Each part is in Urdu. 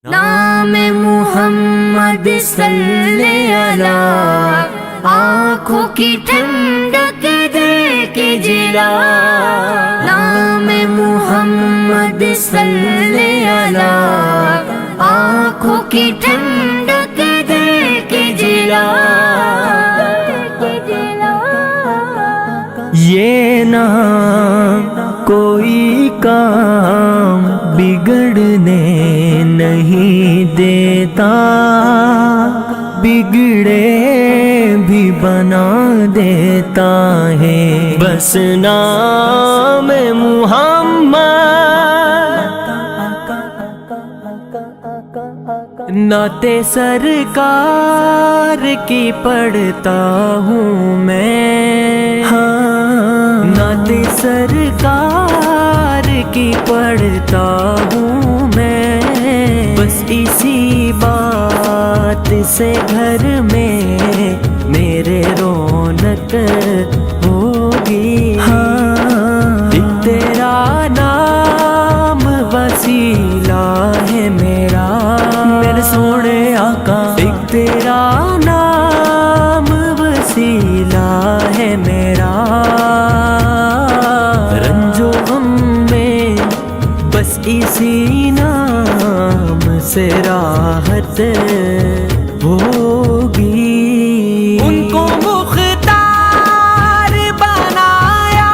نام محمد صلی اللہ آنکھوں کی ٹھنڈک دے کے جلا۔ نام محمد صلی اللہ آنکھوں کی ٹھنڈک دے کے جلا۔ یہ نام کوئی کام بگڑنے نہیں دیتا، بگڑے بھی بنا دیتا ہے بس نام محمد۔ نعت سرکار کی پڑھتا ہوں میں، ہاں نعت سرکار کی پڑھتا ہوں میں، بس اسی بات سے گھر میں میرے رونق ہوگی۔ ہاں تیرا نام وسیلہ ہے میرا، میرے سونے آقا ایک تیرا نام وسیلہ ہے میرا۔ رنج و غم میں بس اسی نام سے راحت ہوگی۔ ان کو مختار بنایا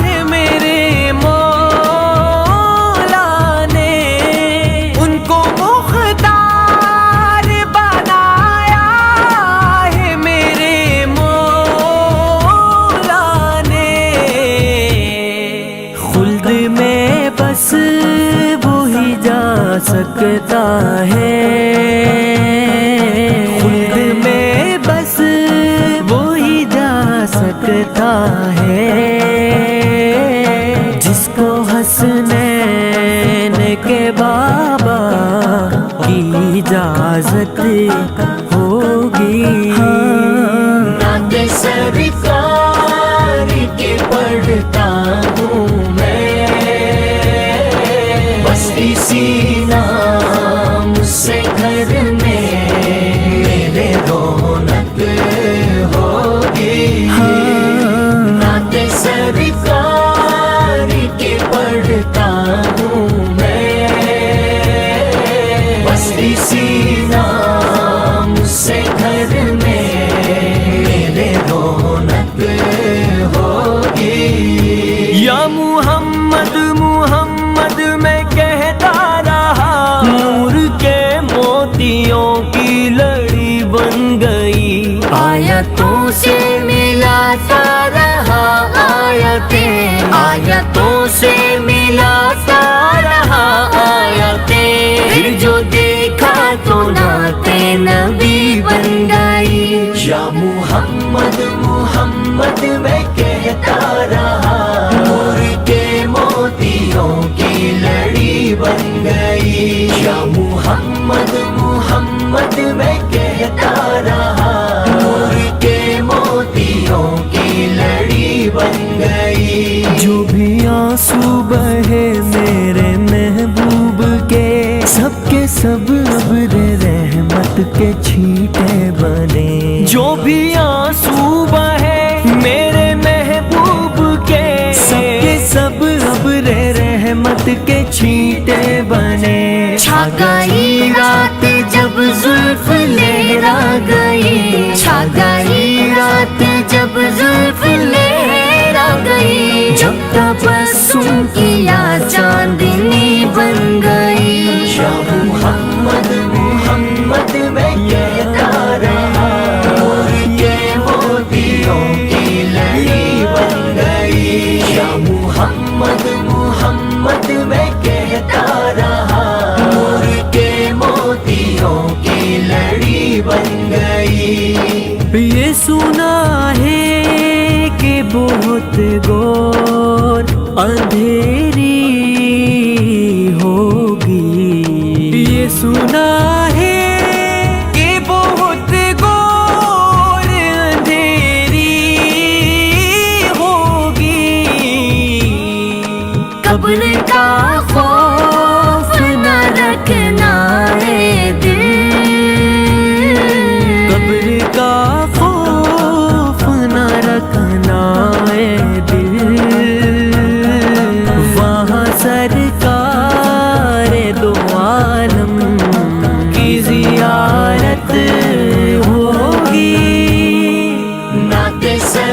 ہے میرے مولا نے، ان کو مختار بنایا ہے میرے مولا نے۔ خلد میں بس وہی جا سکتا ہے، خلد میں بس وہی جا سکتا ہے جس کو حسنین کے بابا کی اجازت ہوگی۔ نعت سرکار کی پڑھتا ہوں میں، بس اسی نام سے گھر میں میرے رونق ہوگی۔ نعت سرکار کی پڑھتا ہوں میں، بس اسی نام سے گھر میں میرے رونق ہوگی۔ یا محمد محمد میں کہتا رہا، نور کے موتیوں کی لڑی بن گئی۔ آیتوں سے ملاتا رہا آیتیں، آیتوں سے ملاتا رہا آیتیں، پھر جو دیکھا تو نعت نبی بن گئی۔ یا محمد محمد میں کہتا رہا، نور کے موتیوں کی لڑی بن گئی۔ یا محمد محمد میں کہتا رہا، نور کے موتیوں کی لڑی بن گئی۔ جو بھی آنسو بہے میرے محبوب کے، سب کے سب ابر رحمت کے چھینٹے بنے۔ جو بھی آنسو بہے میرے محبوب کے، سب کے سب ابر رحمت کے چھینٹے بنے۔ چھا گئی رات جب زلف لہرا گئی، چھا گئی رات جب زلف لہرا گئی، جب تبسم کیا چاندنی بن گئی۔ یا محمد محمد میں کہتا رہا، نور کے موتیوں کی لڑی بن گئی۔ یا محمد محمد میں کہتا رہا، نور کے موتیوں کی لڑی بن گئی۔ یہ سنا ہے کہ بہت گور اندھیری ہوگی، یہ سنا ہے کہ بہت گور اندھیری ہوگی۔ قبر کا خوف نہ رکھنا